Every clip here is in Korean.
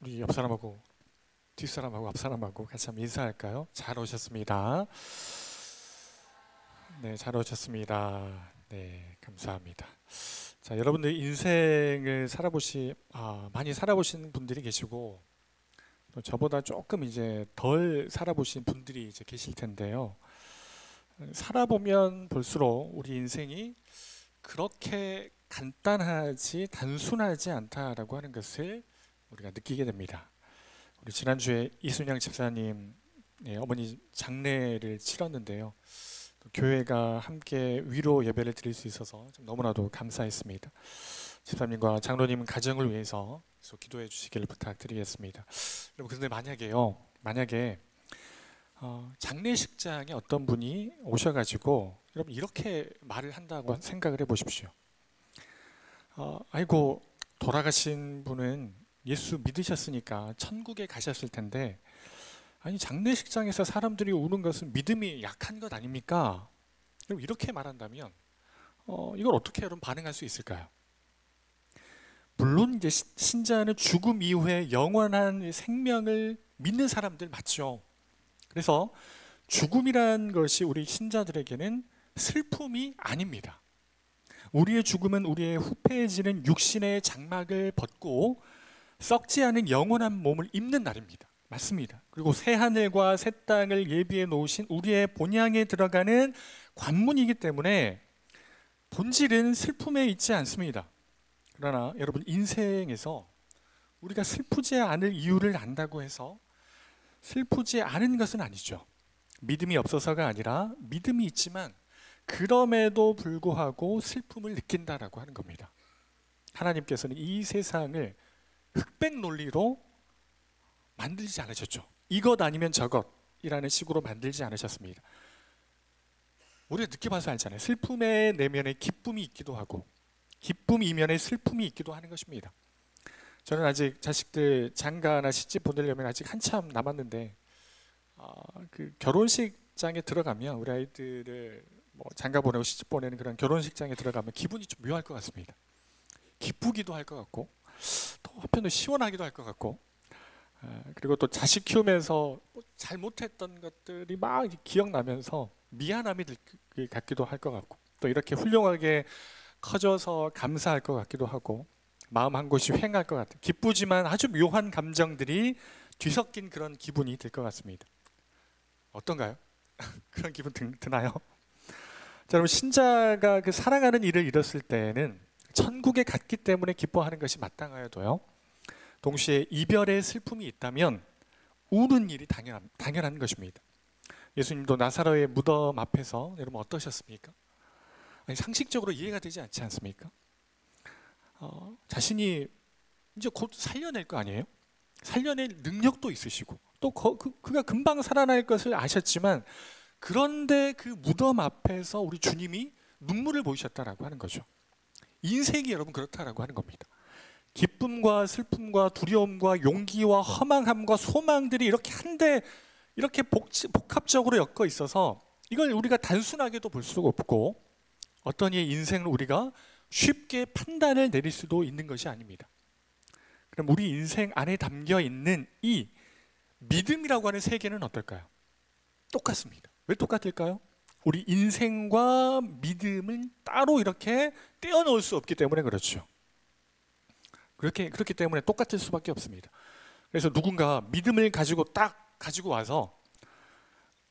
우리 옆 사람하고 뒷사람하고 앞사람하고 같이 한번 인사할까요? 잘 오셨습니다. 네, 잘 오셨습니다. 네, 감사합니다. 자, 여러분들 인생을 많이 살아보신 분들이 계시고 또 저보다 조금 이제 덜 살아보신 분들이 이제 계실 텐데요. 살아보면 볼수록 우리 인생이 그렇게 단순하지 않다라고 하는 것을 우리가 느끼게 됩니다. 우리 지난주에 이순영 집사님 어머니 장례를 치렀는데요. 또 교회가 함께 위로 예배를 드릴 수 있어서 너무나도 감사했습니다. 집사님과 장로님 가정을 위해서 계속 기도해 주시기를 부탁드리겠습니다. 여러분, 근데 만약에 장례식장에 어떤 분이 오셔가지고 여러분 이렇게 말을 한다고 생각을 해보십시오. 아이고, 돌아가신 분은 예수 믿으셨으니까 천국에 가셨을 텐데, 아니 장례식장에서 사람들이 우는 것은 믿음이 약한 것 아닙니까? 이렇게 말한다면 이걸 어떻게 여러분 반응할 수 있을까요? 물론 이제 신자는 죽음 이후에 영원한 생명을 믿는 사람들 맞죠. 그래서 죽음이란 것이 우리 신자들에게는 슬픔이 아닙니다. 우리의 죽음은 우리의 후패해지는 육신의 장막을 벗고 썩지 않은 영원한 몸을 입는 날입니다. 맞습니다. 그리고 새 하늘과 새 땅을 예비해 놓으신 우리의 본향에 들어가는 관문이기 때문에 본질은 슬픔에 있지 않습니다. 그러나 여러분, 인생에서 우리가 슬프지 않을 이유를 안다고 해서 슬프지 않은 것은 아니죠. 믿음이 없어서가 아니라 믿음이 있지만 그럼에도 불구하고 슬픔을 느낀다라고 하는 겁니다. 하나님께서는 이 세상을 흑백 논리로 만들지 않으셨죠. 이것 아니면 저것이라는 식으로 만들지 않으셨습니다. 우리가 느껴봐서 알잖아요. 슬픔의 내면에 기쁨이 있기도 하고 기쁨 이면에 슬픔이 있기도 하는 것입니다. 저는 아직 자식들 장가나 시집 보내려면 아직 한참 남았는데 그 결혼식장에 들어가면 우리 아이들을 장가 보내고 시집 보내는 그런 결혼식장에 들어가면 기분이 좀 묘할 것 같습니다. 기쁘기도 할 것 같고 또 한편으로 시원하기도 할 것 같고, 그리고 또 자식 키우면서 잘못했던 것들이 막 기억나면서 미안함이 들 것 같기도 할 것 같고, 또 이렇게 훌륭하게 커져서 감사할 것 같기도 하고, 마음 한 곳이 휑할 것 같은 기쁘지만 아주 묘한 감정들이 뒤섞인 그런 기분이 들 것 같습니다. 어떤가요? 그런 기분 드나요? 자, 여러분, 신자가 그 사랑하는 이를 잃었을 때는 천국에 갔기 때문에 기뻐하는 것이 마땅하여도요, 동시에 이별의 슬픔이 있다면 우는 일이 당연한 것입니다. 예수님도 나사로의 무덤 앞에서 여러분 어떠셨습니까? 아니, 상식적으로 이해가 되지 않지 않습니까? 자신이 이제 곧 살려낼 거 아니에요? 살려낼 능력도 있으시고 또 그가 금방 살아날 것을 아셨지만, 그런데 그 무덤 앞에서 우리 주님이 눈물을 보이셨다라고 하는 거죠. 인생이 여러분 그렇다라고 하는 겁니다. 기쁨과 슬픔과 두려움과 용기와 허망함과 소망들이 이렇게 한데 이렇게 복합적으로 엮어 있어서 이걸 우리가 단순하게도 볼 수가 없고, 어떤 이의 인생을 우리가 쉽게 판단을 내릴 수도 있는 것이 아닙니다. 그럼 우리 인생 안에 담겨 있는 이 믿음이라고 하는 세계는 어떨까요? 똑같습니다. 왜 똑같을까요? 우리 인생과 믿음은 따로 이렇게 떼어놓을 수 없기 때문에 그렇죠. 그렇기 때문에 똑같을 수밖에 없습니다. 그래서 누군가 믿음을 가지고 와서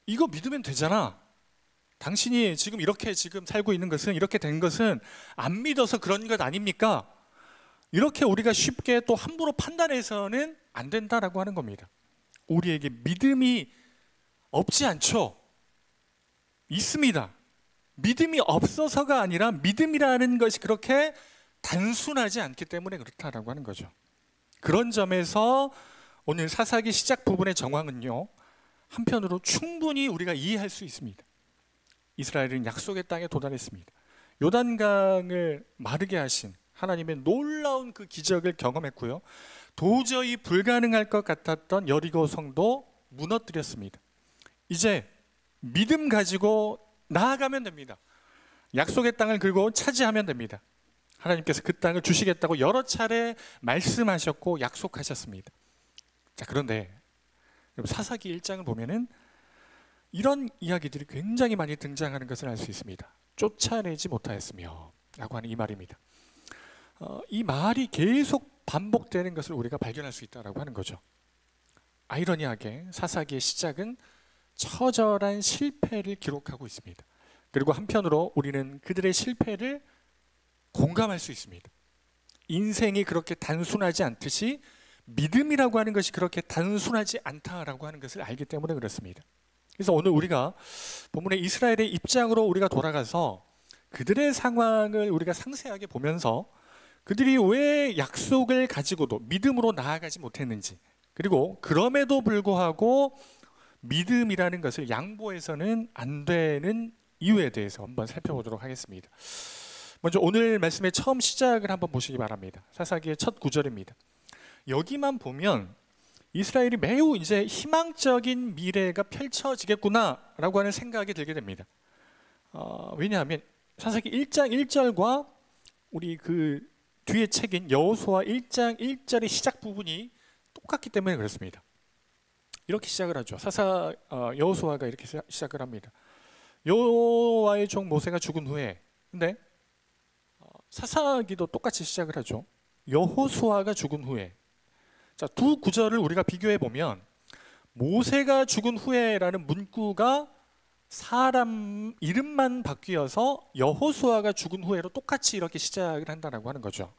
이거 믿으면 되잖아, 당신이 지금 이렇게 살고 있는 것은, 이렇게 된 것은 안 믿어서 그런 것 아닙니까? 이렇게 우리가 쉽게 또 함부로 판단해서는 안 된다라고 하는 겁니다. 우리에게 믿음이 없지 않죠. 있습니다. 믿음이 없어서가 아니라 믿음이라는 것이 그렇게 단순하지 않기 때문에 그렇다라고 하는 거죠. 그런 점에서 오늘 사사기 시작 부분의 정황은요, 한편으로 충분히 우리가 이해할 수 있습니다. 이스라엘은 약속의 땅에 도달했습니다. 요단강을 마르게 하신 하나님의 놀라운 그 기적을 경험했고요, 도저히 불가능할 것 같았던 여리고 성도 무너뜨렸습니다. 이제 믿음 가지고 나아가면 됩니다. 약속의 땅을 그리고 차지하면 됩니다. 하나님께서 그 땅을 주시겠다고 여러 차례 말씀하셨고 약속하셨습니다. 자, 그런데 사사기 1장을 보면은 이런 이야기들이 굉장히 많이 등장하는 것을 알 수 있습니다. 쫓아내지 못하였으며 라고 하는 이 말입니다. 이 말이 계속 반복되는 것을 우리가 발견할 수 있다고 하는 거죠. 아이러니하게 사사기의 시작은 처절한 실패를 기록하고 있습니다. 그리고 한편으로 우리는 그들의 실패를 공감할 수 있습니다. 인생이 그렇게 단순하지 않듯이 믿음이라고 하는 것이 그렇게 단순하지 않다라고 하는 것을 알기 때문에 그렇습니다. 그래서 오늘 우리가 본문의 이스라엘의 입장으로 우리가 돌아가서 그들의 상황을 우리가 상세하게 보면서 그들이 왜 약속을 가지고도 믿음으로 나아가지 못했는지, 그리고 그럼에도 불구하고 믿음이라는 것을 양보해서는 안 되는 이유에 대해서 한번 살펴보도록 하겠습니다. 먼저 오늘 말씀의 처음 시작을 한번 보시기 바랍니다. 사사기의 첫 구절입니다. 여기만 보면 이스라엘이 매우 이제 희망적인 미래가 펼쳐지겠구나라고 하는 생각이 들게 됩니다. 왜냐하면 사사기 1장 1절과 우리 그 뒤에 책인 여호수아 1장 1절의 시작 부분이 똑같기 때문에 그렇습니다. 이렇게 시작을 하죠. 여호수아가 이렇게 시작을 합니다. 여호와의 종 모세가 죽은 후에, 근데 사사기도 똑같이 시작을 하죠. 여호수아가 죽은 후에. 자, 두 구절을 우리가 비교해 보면 모세가 죽은 후에라는 문구가 사람 이름만 바뀌어서 여호수아가 죽은 후에로 똑같이 이렇게 시작을 한다라고 하는 거죠.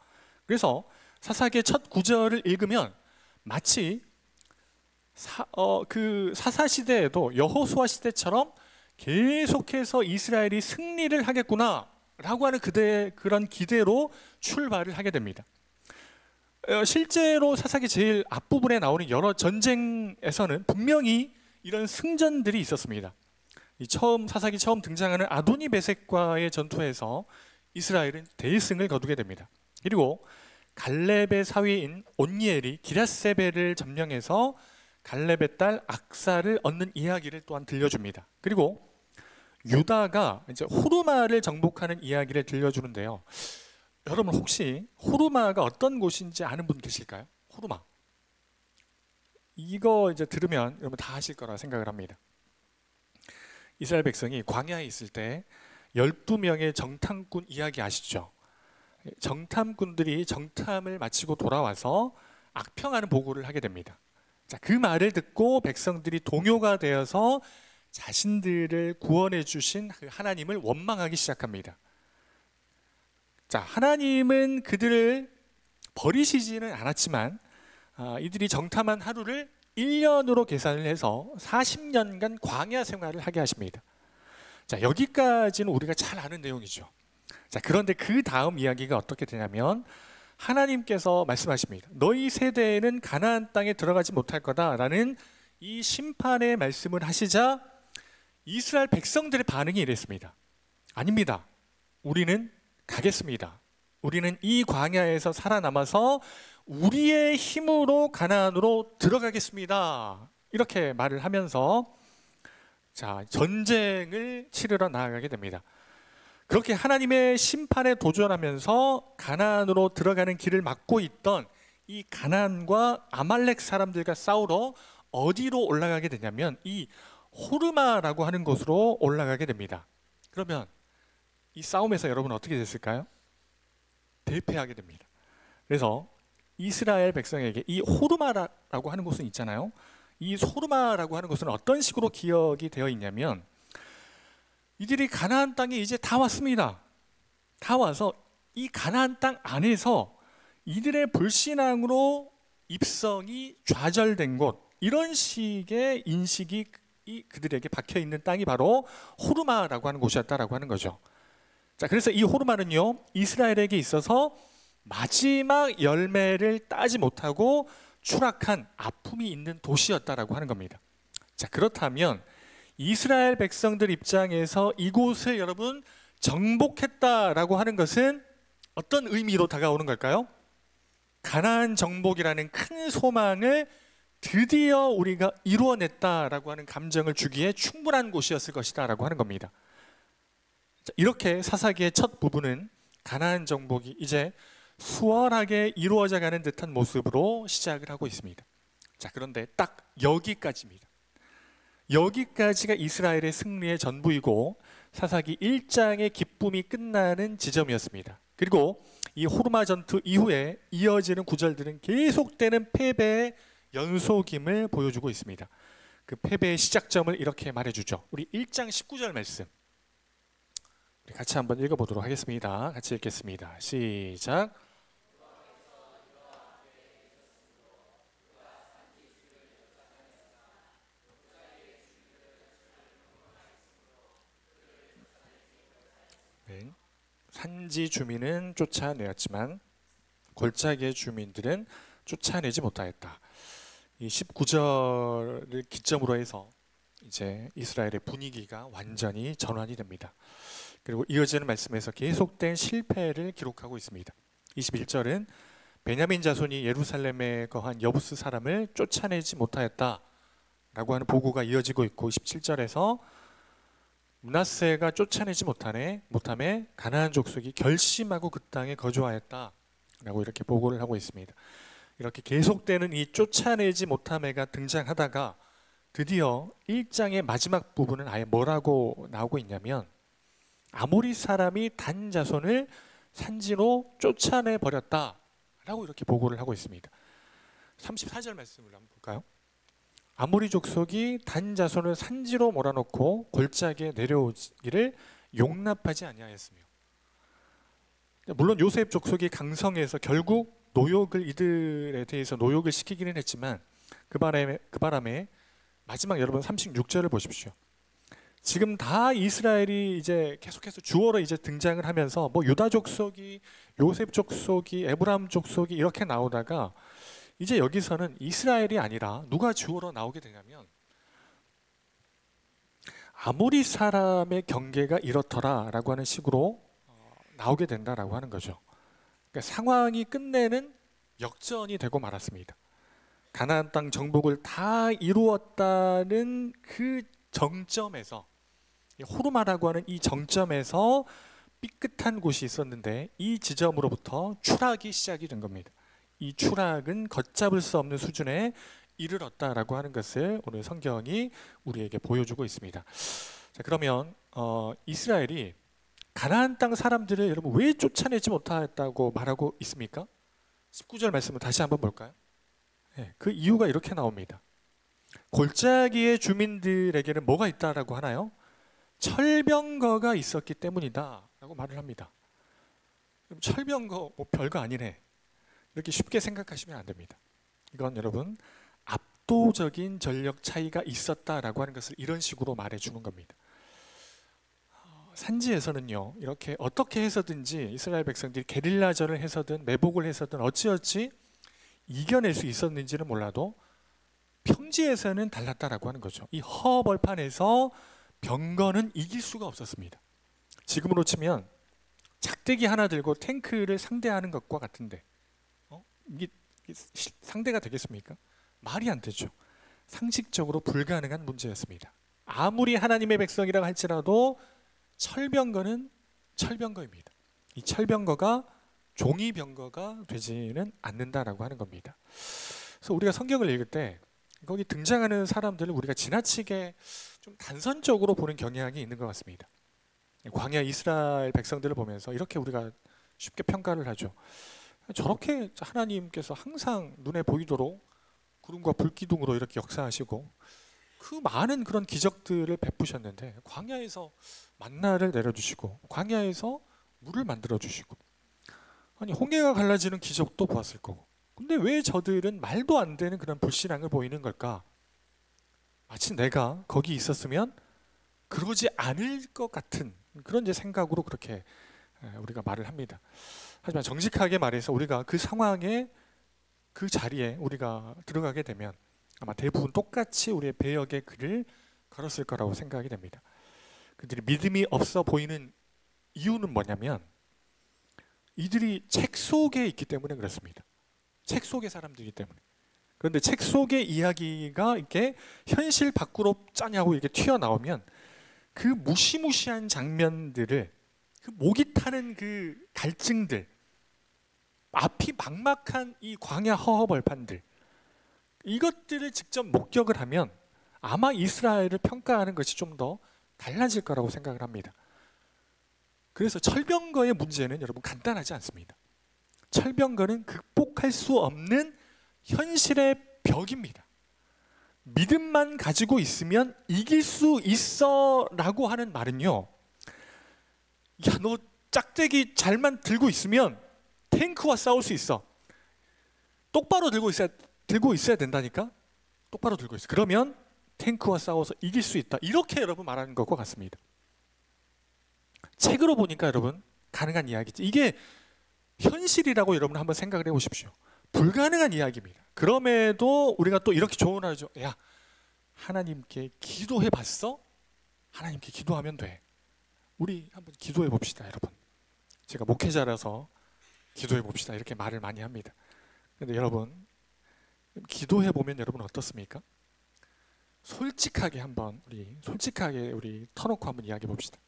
그래서 사사기의 첫 구절을 읽으면 마치 그 사사 시대에도 여호수아 시대처럼 계속해서 이스라엘이 승리를 하겠구나라고 하는 그런 기대로 출발을 하게 됩니다. 실제로 사사기 제일 앞부분에 나오는 여러 전쟁에서는 분명히 이런 승전들이 있었습니다. 사사기 처음 등장하는 아도니 베색과의 전투에서 이스라엘은 대승을 거두게 됩니다. 그리고 갈렙의 사위인 온니엘이 기랴세벨을 점령해서 갈렙의 딸 악사를 얻는 이야기를 또한 들려줍니다. 그리고 유다가 이제 호르마를 정복하는 이야기를 들려주는데요. 여러분 혹시 호르마가 어떤 곳인지 아는 분 계실까요? 호르마. 이거 이제 들으면 여러분 다 아실 거라 생각을 합니다. 이스라엘 백성이 광야에 있을 때 12명의 정탐꾼 이야기 아시죠? 정탐꾼들이 정탐을 마치고 돌아와서 악평하는 보고를 하게 됩니다. 자, 그 말을 듣고 백성들이 동요가 되어서 자신들을 구원해 주신 그 하나님을 원망하기 시작합니다. 자, 하나님은 그들을 버리시지는 않았지만 이들이 정탐한 하루를 1년으로 계산을 해서 40년간 광야 생활을 하게 하십니다. 자, 여기까지는 우리가 잘 아는 내용이죠. 자, 그런데 그 다음 이야기가 어떻게 되냐면 하나님께서 말씀하십니다. 너희 세대에는 가나안 땅에 들어가지 못할 거다라는 이 심판의 말씀을 하시자 이스라엘 백성들의 반응이 이랬습니다. 아닙니다. 우리는 가겠습니다. 우리는 이 광야에서 살아남아서 우리의 힘으로 가나안으로 들어가겠습니다. 이렇게 말을 하면서 자, 전쟁을 치르러 나아가게 됩니다. 그렇게 하나님의 심판에 도전하면서 가나안으로 들어가는 길을 막고 있던 이 가나안과 아말렉 사람들과 싸우러 어디로 올라가게 되냐면 이 호르마라고 하는 곳으로 올라가게 됩니다. 그러면 이 싸움에서 여러분 어떻게 됐을까요? 대패하게 됩니다. 그래서 이스라엘 백성에게 이 호르마라고 하는 곳은 있잖아요. 이 호르마라고 하는 곳은 어떤 식으로 기억이 되어 있냐면 이들이 가나안 땅에 이제 다 왔습니다. 다 와서 이 가나안 땅 안에서 이들의 불신앙으로 입성이 좌절된 곳, 이런 식의 인식이 그들에게 박혀 있는 땅이 바로 호르마라고 하는 곳이었다라고 하는 거죠. 자, 그래서 이 호르마는요, 이스라엘에게 있어서 마지막 열매를 따지 못하고 추락한 아픔이 있는 도시였다라고 하는 겁니다. 자, 그렇다면 이스라엘 백성들 입장에서 이곳을 여러분 정복했다라고 하는 것은 어떤 의미로 다가오는 걸까요? 가나안 정복이라는 큰 소망을 드디어 우리가 이루어냈다라고 하는 감정을 주기에 충분한 곳이었을 것이다라고 하는 겁니다. 자, 이렇게 사사기의 첫 부분은 가나안 정복이 이제 수월하게 이루어져 가는 듯한 모습으로 시작을 하고 있습니다. 자, 그런데 딱 여기까지입니다. 여기까지가 이스라엘의 승리의 전부이고 사사기 1장의 기쁨이 끝나는 지점이었습니다. 그리고 이 호르마 전투 이후에 이어지는 구절들은 계속되는 패배의 연속임을 보여주고 있습니다. 그 패배의 시작점을 이렇게 말해주죠. 우리 1장 19절 말씀 우리 같이 한번 읽어보도록 하겠습니다. 같이 읽겠습니다. 시작. 네. 산지 주민은 쫓아내었지만 골짜기의 주민들은 쫓아내지 못하였다. 이 19절을 기점으로 해서 이제 이스라엘의 분위기가 완전히 전환이 됩니다. 그리고 이어지는 말씀에서 계속된 실패를 기록하고 있습니다. 21절은 베냐민 자손이 예루살렘에 거한 여부스 사람을 쫓아내지 못하였다 라고 하는 보고가 이어지고 있고, 27절에서 므낫세가 쫓아내지 못함에 가나안 족속이 결심하고 그 땅에 거주하였다 라고 이렇게 보고를 하고 있습니다. 이렇게 계속되는 이 쫓아내지 못함에가 등장하다가 드디어 1장의 마지막 부분은 아예 뭐라고 나오고 있냐면 아모리 사람이 단 자손을 산지로 쫓아내 버렸다 라고 이렇게 보고를 하고 있습니다. 34절 말씀을 한번 볼까요? 아모리 족속이 단 자손을 산지로 몰아넣고 골짜기에 내려오기를 용납하지 아니하였으며, 물론 요셉 족속이 강성해서 결국 노역을 이들에 대해서 노역을 시키기는 했지만 그 바람에 마지막 여러분 36절을 보십시오. 지금 다 이스라엘이 이제 계속해서 주어로 이제 등장을 하면서 뭐 유다 족속이, 요셉 족속이, 에브라임 족속이 이렇게 나오다가 이제 여기서는 이스라엘이 아니라 누가 주어로 나오게 되냐면 아모리 사람의 경계가 이렇더라라고 하는 식으로 나오게 된다라고 하는 거죠. 그러니까 상황이 끝내는 역전이 되고 말았습니다. 가나안 땅 정복을 다 이루었다는 그 정점에서, 호르마라고 하는 이 정점에서 삐끗한 곳이 있었는데 이 지점으로부터 추락이 시작이 된 겁니다. 이 추락은 걷잡을 수 없는 수준에 이르렀다라고 하는 것을 오늘 성경이 우리에게 보여주고 있습니다. 자, 그러면 이스라엘이 가나안 땅 사람들을 여러분 왜 쫓아내지 못하였다고 말하고 있습니까? 19절 말씀을 다시 한번 볼까요? 네, 그 이유가 이렇게 나옵니다. 골짜기의 주민들에게는 뭐가 있다라고 하나요? 철병거가 있었기 때문이다 라고 말을 합니다. 철병거 뭐 별거 아니네 이렇게 쉽게 생각하시면 안 됩니다. 이건 여러분 압도적인 전력 차이가 있었다라고 하는 것을 이런 식으로 말해주는 겁니다. 산지에서는요, 이렇게 어떻게 해서든지 이스라엘 백성들이 게릴라전을 해서든 매복을 해서든 어찌어찌 이겨낼 수 있었는지는 몰라도 평지에서는 달랐다라고 하는 거죠. 이 허벌판에서 병거는 이길 수가 없었습니다. 지금으로 치면 작대기 하나 들고 탱크를 상대하는 것과 같은데 이게 상대가 되겠습니까? 말이 안 되죠. 상식적으로 불가능한 문제였습니다. 아무리 하나님의 백성이라고 할지라도 철병거는 철병거입니다. 이 철병거가 종이병거가 되지는 않는다라고 하는 겁니다. 그래서 우리가 성경을 읽을 때 거기 등장하는 사람들을 우리가 지나치게 좀 단선적으로 보는 경향이 있는 것 같습니다. 광야 이스라엘 백성들을 보면서 이렇게 우리가 쉽게 평가를 하죠. 저렇게 하나님께서 항상 눈에 보이도록 구름과 불기둥으로 이렇게 역사하시고 그 많은 그런 기적들을 베푸셨는데 광야에서 만나를 내려주시고 광야에서 물을 만들어 주시고, 아니 홍해가 갈라지는 기적도 보았을 거고, 근데 왜 저들은 말도 안 되는 그런 불신앙을 보이는 걸까? 마치 내가 거기 있었으면 그러지 않을 것 같은 그런 이제 생각으로 그렇게 우리가 말을 합니다. 하지만 정직하게 말해서 우리가 그 상황에 그 자리에 우리가 들어가게 되면 아마 대부분 똑같이 우리의 배역의 글을 걸었을 거라고 생각이 됩니다. 그들이 믿음이 없어 보이는 이유는 뭐냐면 이들이 책 속에 있기 때문에 그렇습니다. 책 속의 사람들이기 때문에. 그런데 책 속의 이야기가 이렇게 현실 밖으로 짜냐고 이렇게 튀어나오면 그 무시무시한 장면들을, 그 목이 타는 그 갈증들, 앞이 막막한 이 광야 허허벌판들, 이것들을 직접 목격을 하면 아마 이스라엘을 평가하는 것이 좀 더 달라질 거라고 생각을 합니다. 그래서 철병거의 문제는 여러분 간단하지 않습니다. 철병거는 극복할 수 없는 현실의 벽입니다. 믿음만 가지고 있으면 이길 수 있어 라고 하는 말은요, 야, 너 짝대기 잘만 들고 있으면 탱크와 싸울 수 있어. 똑바로 들고 있어야 된다니까. 똑바로 들고 있어. 그러면 탱크와 싸워서 이길 수 있다. 이렇게 여러분 말하는 것과 같습니다. 책으로 보니까 여러분 가능한 이야기죠. 이게 현실이라고 여러분 한번 생각을 해보십시오. 불가능한 이야기입니다. 그럼에도 우리가 또 이렇게 조언하죠. 야, 하나님께 기도해 봤어? 하나님께 기도하면 돼. 우리 한번 기도해 봅시다, 여러분. 제가 목회자라서 기도해 봅시다 이렇게 말을 많이 합니다. 근데 여러분, 기도해 보면 여러분 어떻습니까? 솔직하게 우리 터놓고 한번 이야기해 봅시다.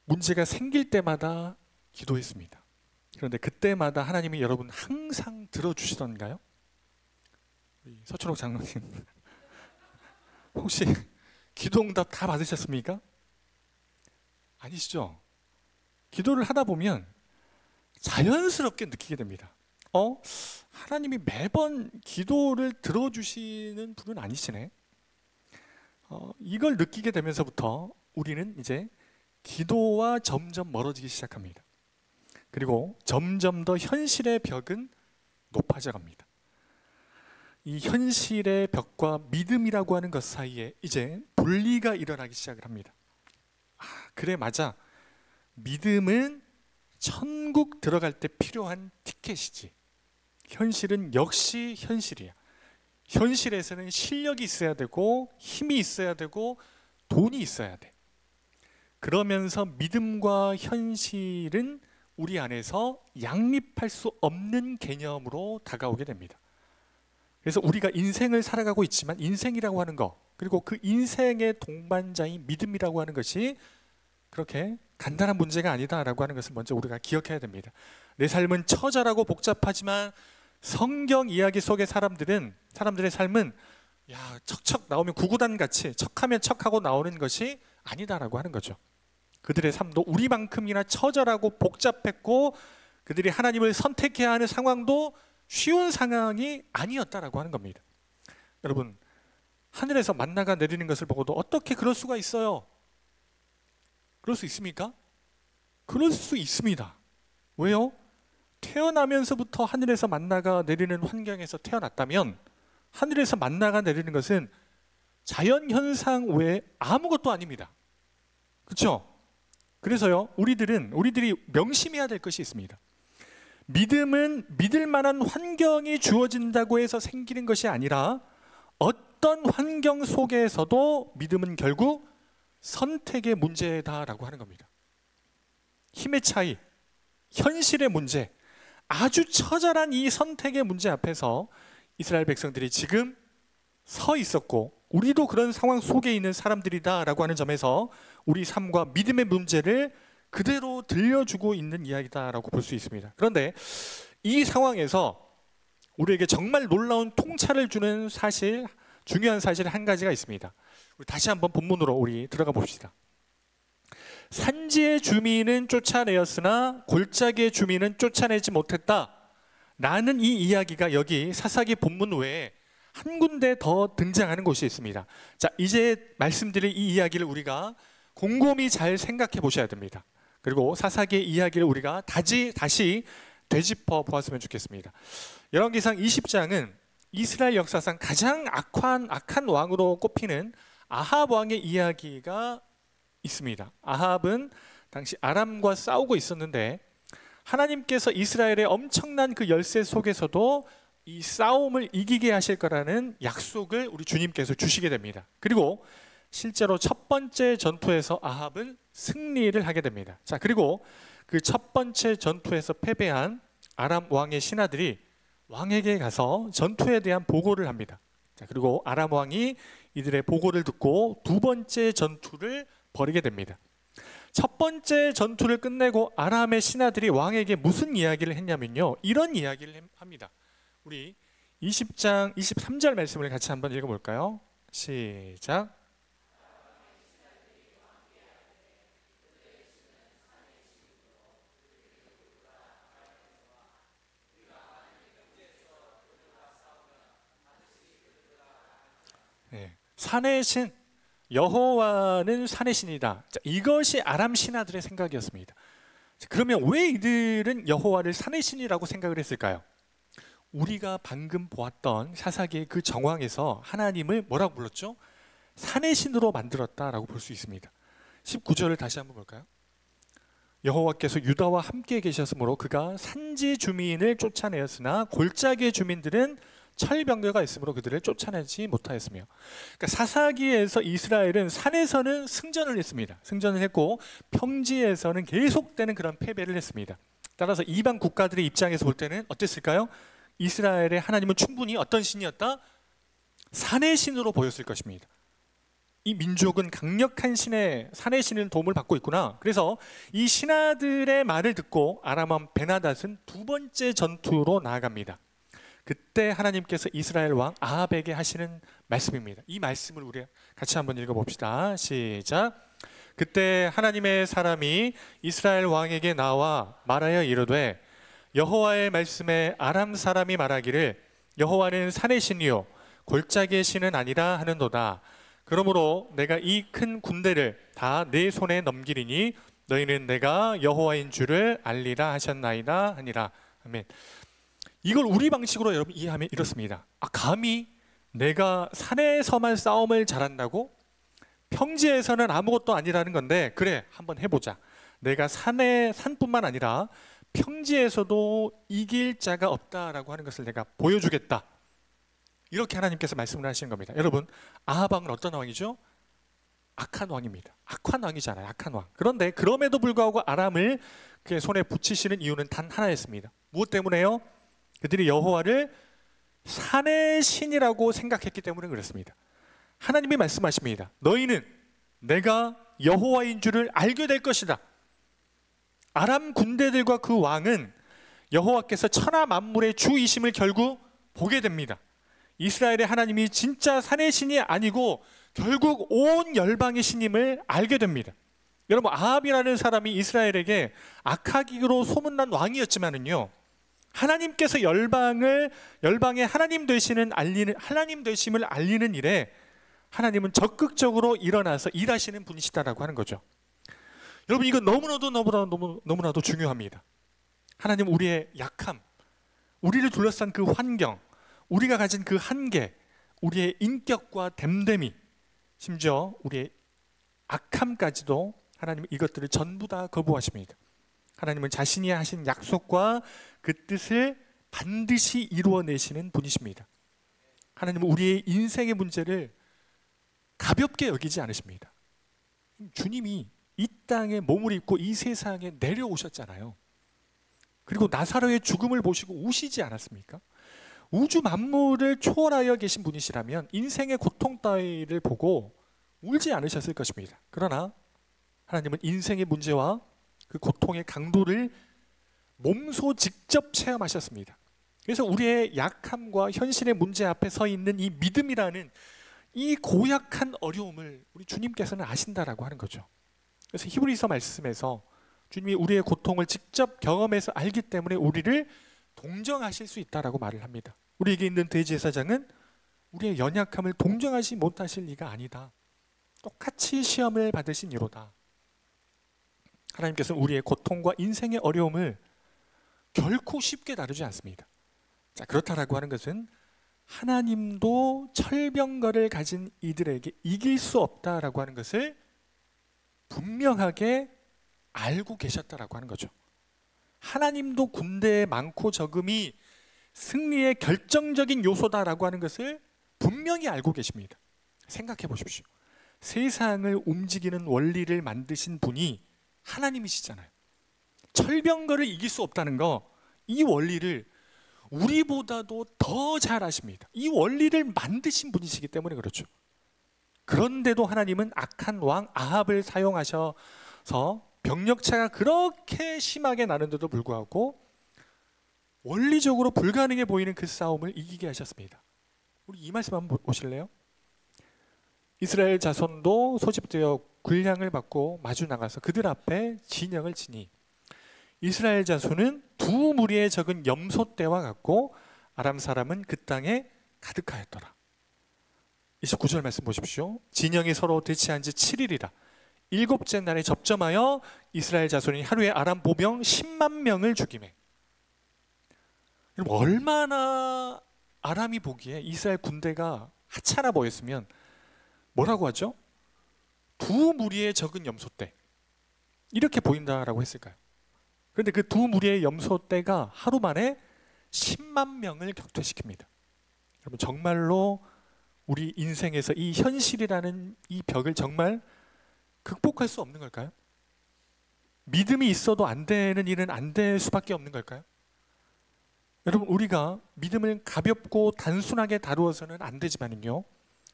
문제가 생길 때마다 기도했습니다. 그런데 그때마다 하나님이 여러분 항상 들어주시던가요? 우리 서춘옥 장로님 혹시 기도응답 다 받으셨습니까? 아니시죠? 기도를 하다 보면 자연스럽게 느끼게 됩니다. 하나님이 매번 기도를 들어주시는 분은 아니시네. 이걸 느끼게 되면서부터 우리는 이제 기도와 점점 멀어지기 시작합니다. 그리고 점점 더 현실의 벽은 높아져 갑니다. 이 현실의 벽과 믿음이라고 하는 것 사이에 이제 분리가 일어나기 시작을 합니다. 그래, 맞아. 믿음은 천국 들어갈 때 필요한 티켓이지. 현실은 역시 현실이야. 현실에서는 실력이 있어야 되고 힘이 있어야 되고 돈이 있어야 돼. 그러면서 믿음과 현실은 우리 안에서 양립할 수 없는 개념으로 다가오게 됩니다. 그래서 우리가 인생을 살아가고 있지만 인생이라고 하는 것, 그리고 그 인생의 동반자인 믿음이라고 하는 것이 그렇게 간단한 문제가 아니다라고 하는 것을 먼저 우리가 기억해야 됩니다. 내 삶은 처절하고 복잡하지만 성경 이야기 속의 사람들의 삶은 척척 나오면 구구단같이 척하면 척하고 나오는 것이 아니다라고 하는 거죠. 그들의 삶도 우리만큼이나 처절하고 복잡했고 그들이 하나님을 선택해야 하는 상황도 쉬운 상황이 아니었다라고 하는 겁니다. 여러분, 하늘에서 만나가 내리는 것을 보고도 어떻게 그럴 수가 있어요? 그럴 수 있습니까? 그럴 수 있습니다. 왜요? 태어나면서부터 하늘에서 만나가 내리는 환경에서 태어났다면 하늘에서 만나가 내리는 것은 자연현상 외에 아무것도 아닙니다. 그렇죠? 그래서요, 우리들이 명심해야 될 것이 있습니다. 믿음은 믿을 만한 환경이 주어진다고 해서 생기는 것이 아니라 어떤 환경 속에서도 믿음은 결국 선택의 문제다라고 하는 겁니다. 힘의 차이, 현실의 문제, 아주 처절한 이 선택의 문제 앞에서 이스라엘 백성들이 지금 서 있었고 우리도 그런 상황 속에 있는 사람들이다라고 하는 점에서 우리 삶과 믿음의 문제를 그대로 들려주고 있는 이야기다라고 볼 수 있습니다. 그런데 이 상황에서 우리에게 정말 놀라운 통찰을 주는 중요한 사실 한 가지가 있습니다. 우리 다시 한번 본문으로 우리 들어가 봅시다. 산지의 주민은 쫓아내었으나 골짜기의 주민은 쫓아내지 못했다 라는 이 이야기가 여기 사사기 본문 외에 한 군데 더 등장하는 곳이 있습니다. 자, 이제 말씀드릴 이 이야기를 우리가 곰곰이 잘 생각해 보셔야 됩니다. 그리고 사사기의 이야기를 우리가 다시 되짚어 보았으면 좋겠습니다. 열왕기상 20장은 이스라엘 역사상 가장 악한 왕으로 꼽히는 아합 왕의 이야기가 있습니다. 아합은 당시 아람과 싸우고 있었는데 하나님께서 이스라엘의 엄청난 그 열세 속에서도 이 싸움을 이기게 하실 거라는 약속을 우리 주님께서 주시게 됩니다. 그리고 실제로 첫 번째 전투에서 아합은 승리를 하게 됩니다. 자, 그리고 그 첫 번째 전투에서 패배한 아람 왕의 신하들이 왕에게 가서 전투에 대한 보고를 합니다. 자, 그리고 아람 왕이 이들의 보고를 듣고 두 번째 전투를 벌이게 됩니다. 첫 번째 전투를 끝내고 아람의 신하들이 왕에게 무슨 이야기를 했냐면요, 이런 이야기를 합니다. 우리 20장 23절 말씀을 같이 한번 읽어볼까요? 시작. 네. 산의 신 여호와는 산의 신이다. 자, 이것이 아람 신하들의 생각이었습니다. 자, 그러면 왜 이들은 여호와를 산의 신이라고 생각을 했을까요? 우리가 방금 보았던 사사기의 그 정황에서 하나님을 뭐라고 불렀죠? 산의 신으로 만들었다라고 볼 수 있습니다. 19절을 다시 한번 볼까요? 여호와께서 유다와 함께 계셨으므로 그가 산지 주민을 쫓아내었으나 골짜기의 주민들은 철병거가 있으므로 그들을 쫓아내지 못하였으며, 그러니까 사사기에서 이스라엘은 산에서는 승전을 했습니다. 승전을 했고 평지에서는 계속되는 그런 패배를 했습니다. 따라서 이방 국가들의 입장에서 볼 때는 어땠을까요? 이스라엘의 하나님은 충분히 어떤 신이었다? 산의 신으로 보였을 것입니다. 이 민족은 강력한 신의 산의 신의 도움을 받고 있구나. 그래서 이 신하들의 말을 듣고 아람 왕 베나닷은 두 번째 전투로 나아갑니다. 그때 하나님께서 이스라엘 왕 아합에게 하시는 말씀입니다. 이 말씀을 우리 같이 한번 읽어봅시다. 시작. 그때 하나님의 사람이 이스라엘 왕에게 나와 말하여 이르되 여호와의 말씀에 아람 사람이 말하기를 여호와는 산의 신이요 골짜기의 신은 아니라 하는도다. 그러므로 내가 이 큰 군대를 다 내 손에 넘기리니 너희는 내가 여호와인 줄을 알리라 하셨나이다 하니라. 아멘. 이걸 우리 방식으로 여러분 이해하면 이렇습니다. 감히 내가 산에서만 싸움을 잘한다고? 평지에서는 아무것도 아니라는 건데 그래 한번 해보자. 내가 산뿐만 아니라 평지에서도 이길 자가 없다라고 하는 것을 내가 보여주겠다. 이렇게 하나님께서 말씀을 하시는 겁니다. 여러분, 아합 왕은 어떤 왕이죠? 악한 왕입니다. 악한 왕이잖아요. 악한 왕. 그런데 그럼에도 불구하고 아람을 그의 손에 붙이시는 이유는 단 하나였습니다. 무엇 때문에요? 그들이 여호와를 산의 신이라고 생각했기 때문에 그렇습니다. 하나님이 말씀하십니다. 너희는 내가 여호와인 줄을 알게 될 것이다. 아람 군대들과 그 왕은 여호와께서 천하 만물의 주이심을 결국 보게 됩니다. 이스라엘의 하나님이 진짜 산의 신이 아니고 결국 온 열방의 신임을 알게 됩니다. 여러분, 아합이라는 사람이 이스라엘에게 악하기로 소문난 왕이었지만은요, 하나님께서 열방의 하나님 되심을 알리는 일에 하나님은 적극적으로 일어나서 일하시는 분이시다라고 하는 거죠. 여러분, 이거 너무나도 중요합니다. 하나님, 우리의 약함, 우리를 둘러싼 그 환경, 우리가 가진 그 한계, 우리의 인격과 됨됨이, 심지어 우리의 악함까지도 하나님은 이것들을 전부 다 거부하십니다. 하나님은 자신이 하신 약속과 그 뜻을 반드시 이루어내시는 분이십니다. 하나님은 우리의 인생의 문제를 가볍게 여기지 않으십니다. 주님이 이 땅에 몸을 입고 이 세상에 내려오셨잖아요. 그리고 나사로의 죽음을 보시고 우시지 않았습니까? 우주 만물을 초월하여 계신 분이시라면 인생의 고통 따위를 보고 울지 않으셨을 것입니다. 그러나 하나님은 인생의 문제와 그 고통의 강도를 몸소 직접 체험하셨습니다. 그래서 우리의 약함과 현실의 문제 앞에 서 있는 이 믿음이라는 이 고약한 어려움을 우리 주님께서는 아신다라고 하는 거죠. 그래서 히브리서 말씀에서 주님이 우리의 고통을 직접 경험해서 알기 때문에 우리를 동정하실 수 있다라고 말을 합니다. 우리에게 있는 대제사장은 우리의 연약함을 동정하지 못하실 리가 아니다. 똑같이 시험을 받으신 이로다. 하나님께서는 우리의 고통과 인생의 어려움을 결코 쉽게 다루지 않습니다. 자, 그렇다라고 하는 것은 하나님도 철병거를 가진 이들에게 이길 수 없다라고 하는 것을 분명하게 알고 계셨다라고 하는 거죠. 하나님도 군대의 많고 적음이 승리의 결정적인 요소다라고 하는 것을 분명히 알고 계십니다. 생각해 보십시오. 세상을 움직이는 원리를 만드신 분이 하나님이시잖아요. 철병거를 이길 수 없다는 거, 이 원리를 우리보다도 더 잘 아십니다. 이 원리를 만드신 분이시기 때문에 그렇죠. 그런데도 하나님은 악한 왕 아합을 사용하셔서 병력차가 그렇게 심하게 나는데도 불구하고 원리적으로 불가능해 보이는 그 싸움을 이기게 하셨습니다. 우리 이 말씀 한번 보실래요? 이스라엘 자손도 소집되어 군량을 받고 마주 나가서 그들 앞에 진영을 치니 이스라엘 자손은 두 무리의 적은 염소떼와 같고 아람 사람은 그 땅에 가득하였더라. 29절 말씀 보십시오. 진영이 서로 대치한 지 7일이라. 일곱째 날에 접점하여 이스라엘 자손이 하루에 아람 보병 10만 명을 죽이매. 여러분, 얼마나 아람이 보기에 이스라엘 군대가 하찮아 보였으면 뭐라고 하죠? 두 무리의 적은 염소떼, 이렇게 보인다라고 했을까요? 그런데 그 두 무리의 염소떼가 하루 만에 10만 명을 격퇴시킵니다. 여러분, 정말로 우리 인생에서 이 현실이라는 이 벽을 정말 극복할 수 없는 걸까요? 믿음이 있어도 안 되는 일은 안 될 수밖에 없는 걸까요? 여러분, 우리가 믿음을 가볍고 단순하게 다루어서는 안 되지만요,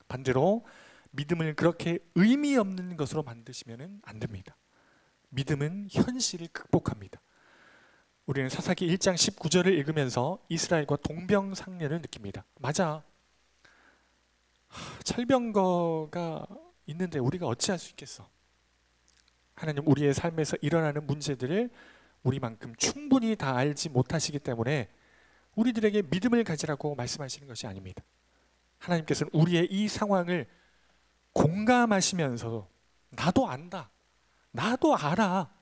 반대로 믿음을 그렇게 의미 없는 것으로 만드시면 안 됩니다. 믿음은 현실을 극복합니다. 우리는 사사기 1장 19절을 읽으면서 이스라엘과 동병상련을 느낍니다. 맞아, 철병거가 있는데 우리가 어찌할 수 있겠어? 하나님, 우리의 삶에서 일어나는 문제들을 우리만큼 충분히 다 알지 못하시기 때문에 우리들에게 믿음을 가지라고 말씀하시는 것이 아닙니다. 하나님께서는 우리의 이 상황을 공감하시면서 나도 안다, 나도 알아,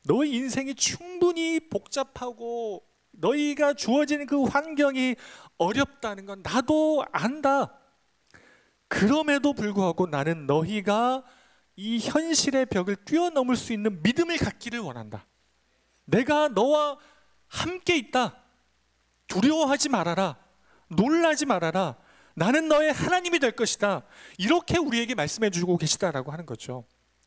너의 인생이 충분히 복잡하고 너희가 주어지는 그 환경이 어렵다는 건 나도 안다. 그럼에도 불구하고 나는 너희가 이 현실의 벽을 뛰어넘을 수 있는 믿음을 갖기를 원한다. 내가 너와 함께 있다. 두려워하지 말아라. 놀라지 말아라. 나는 너의 하나님이 될 것이다. 이렇게 우리에게 말씀해 주고 계시다라고 하는 거죠.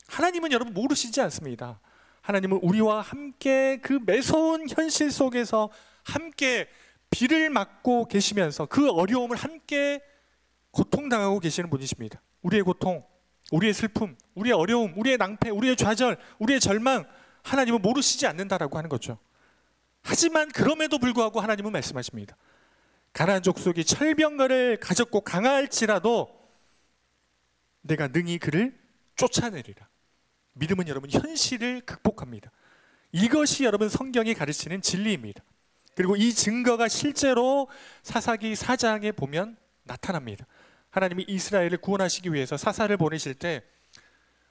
하나님은 여러분 모르시지 않습니다. 하나님은 우리와 함께 그 매서운 현실 속에서 함께 비를 맞고 계시면서 그 어려움을 함께 고통당하고 계시는 분이십니다. 우리의 고통, 우리의 슬픔, 우리의 어려움, 우리의 낭패, 우리의 좌절, 우리의 절망, 하나님은 모르시지 않는다라고 하는 거죠. 하지만 그럼에도 불구하고 하나님은 말씀하십니다. 가나안 족속이 철병거를 가졌고 강할지라도 내가 능히 그를 쫓아내리라. 믿음은 여러분 현실을 극복합니다. 이것이 여러분 성경이 가르치는 진리입니다. 그리고 이 증거가 실제로 사사기 4장에 보면 나타납니다. 하나님이 이스라엘을 구원하시기 위해서 사사를 보내실 때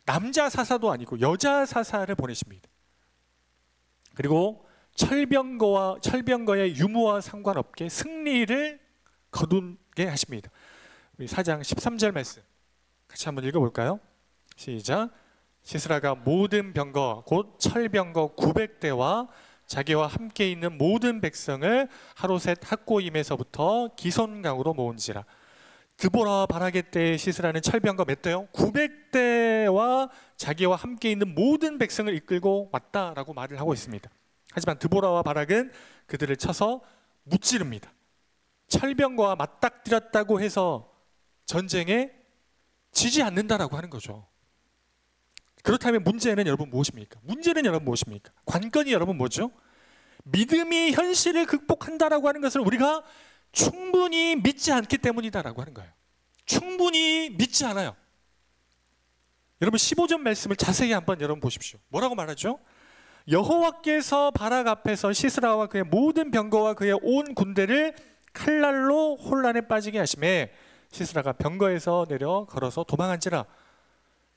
남자 사사도 아니고 여자 사사를 보내십니다. 그리고 철병거의 유무와 상관없게 승리를 거두게 하십니다. 우리 4장 13절 말씀 같이 한번 읽어볼까요? 시작. 시스라가 모든 병거 곧 철병거 900대와 자기와 함께 있는 모든 백성을 하로셋 학고임에서부터 기손강으로 모은지라. 드보라와 바라게 때 시스라는 철병거 몇 대요? 900대와 자기와 함께 있는 모든 백성을 이끌고 왔다라고 말을 하고 있습니다. 하지만 드보라와 바락은 그들을 쳐서 무찌릅니다. 철병거와 맞닥뜨렸다고 해서 전쟁에 지지 않는다라고 하는 거죠. 그렇다면 문제는 여러분 무엇입니까? 문제는 여러분 무엇입니까? 관건이 여러분 뭐죠? 믿음이 현실을 극복한다라고 하는 것을 우리가 충분히 믿지 않기 때문이다라고 하는 거예요. 충분히 믿지 않아요. 여러분 15절 말씀을 자세히 한번 여러분 보십시오. 뭐라고 말하죠? 여호와께서 바락 앞에서 시스라와 그의 모든 병거와 그의 온 군대를 칼날로 혼란에 빠지게 하심에 시스라가 병거에서 내려 걸어서 도망한지라.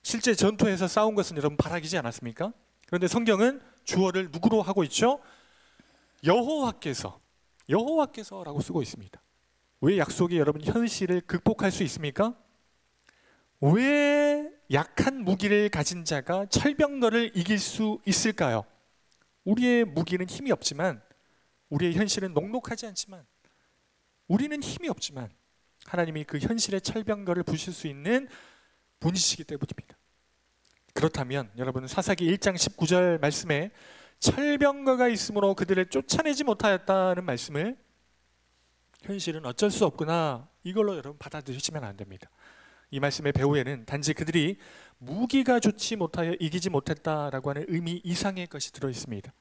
실제 전투에서 싸운 것은 여러분 바락이지 않았습니까? 그런데 성경은 주어를 누구로 하고 있죠? 여호와께서라고 쓰고 있습니다. 왜 약속이 여러분 현실을 극복할 수 있습니까? 왜 약한 무기를 가진 자가 철병거를 이길 수 있을까요? 우리의 무기는 힘이 없지만, 우리의 현실은 녹록하지 않지만, 우리는 힘이 없지만 하나님이 그 현실의 철병거를 부실 수 있는 분이시기 때문입니다. 그렇다면 여러분 사사기 1장 19절 말씀에 철병거가 있으므로 그들을 쫓아내지 못하였다는 말씀을 현실은 어쩔 수 없구나, 이걸로 여러분 받아들이시면 안 됩니다. 이 말씀의 배후에는 단지 그들이 무기가 좋지 못하여 이기지 못했다라고 하는 의미 이상의 것이 들어있습니다.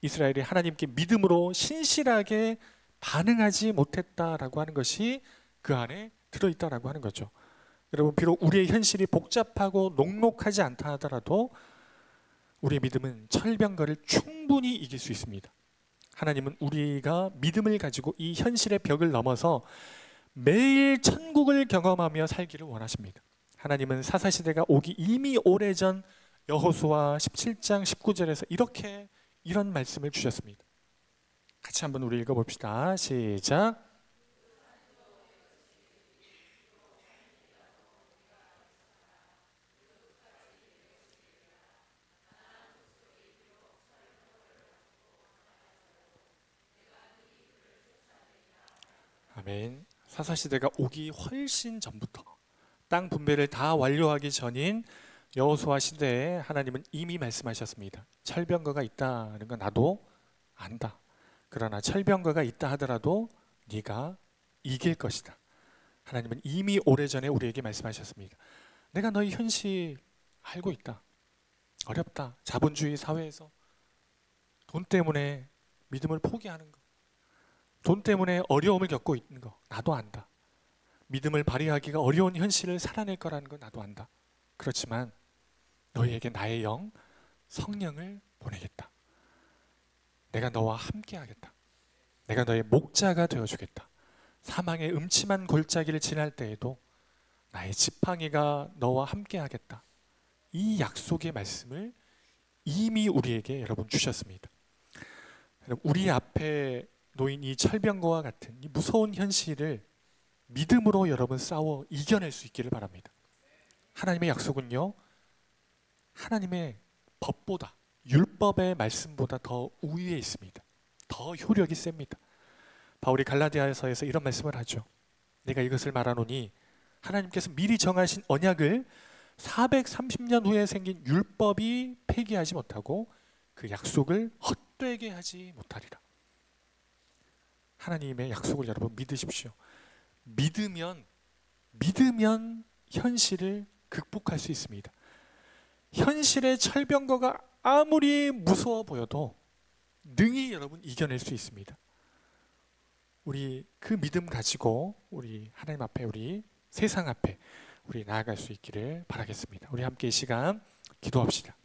이스라엘이 하나님께 믿음으로 신실하게 반응하지 못했다라고 하는 것이 그 안에 들어있다라고 하는 거죠. 여러분, 비록 우리의 현실이 복잡하고 녹록하지 않다 하더라도 우리의 믿음은 철병거를 충분히 이길 수 있습니다. 하나님은 우리가 믿음을 가지고 이 현실의 벽을 넘어서 매일 천국을 경험하며 살기를 원하십니다. 하나님은 사사시대가 오기 이미 오래전 여호수아 17장 19절에서 이런 말씀을 주셨습니다. 같이 한번 우리 읽어봅시다. 시작. 아멘. 사사시대가 오기 훨씬 전부터 땅 분배를 다 완료하기 전인 여호수아 시대에 하나님은 이미 말씀하셨습니다. 철병거가 있다는 건 나도 안다. 그러나 철병거가 있다 하더라도 네가 이길 것이다. 하나님은 이미 오래전에 우리에게 말씀하셨습니다. 내가 너희 현실 알고 있다. 어렵다. 자본주의 사회에서 돈 때문에 믿음을 포기하는 거, 돈 때문에 어려움을 겪고 있는 거 나도 안다. 믿음을 발휘하기가 어려운 현실을 살아낼 거라는 거 나도 안다. 그렇지만 너희에게 나의 영 성령을 보내겠다. 내가 너와 함께 하겠다. 내가 너의 목자가 되어주겠다. 사망의 음침한 골짜기를 지날 때에도 나의 지팡이가 너와 함께 하겠다. 이 약속의 말씀을 이미 우리에게 여러분 주셨습니다. 우리 앞에 놓인 이 철병거와 같은 이 무서운 현실을 믿음으로 여러분 싸워 이겨낼 수 있기를 바랍니다. 하나님의 약속은요, 하나님의 법보다, 율법의 말씀보다 더 우위에 있습니다. 더 효력이 셉니다. 바울이 갈라디아서에서 이런 말씀을 하죠. 내가 이것을 말하노니 하나님께서 미리 정하신 언약을 430년 후에 생긴 율법이 폐기하지 못하고 그 약속을 헛되게 하지 못하리라. 하나님의 약속을 여러분 믿으십시오. 믿으면 현실을 극복할 수 있습니다. 현실의 철병거가 아무리 무서워 보여도 능히 여러분 이겨낼 수 있습니다. 우리 그 믿음 가지고 우리 하나님 앞에, 우리 세상 앞에 우리 나아갈 수 있기를 바라겠습니다. 우리 함께 이 시간 기도합시다.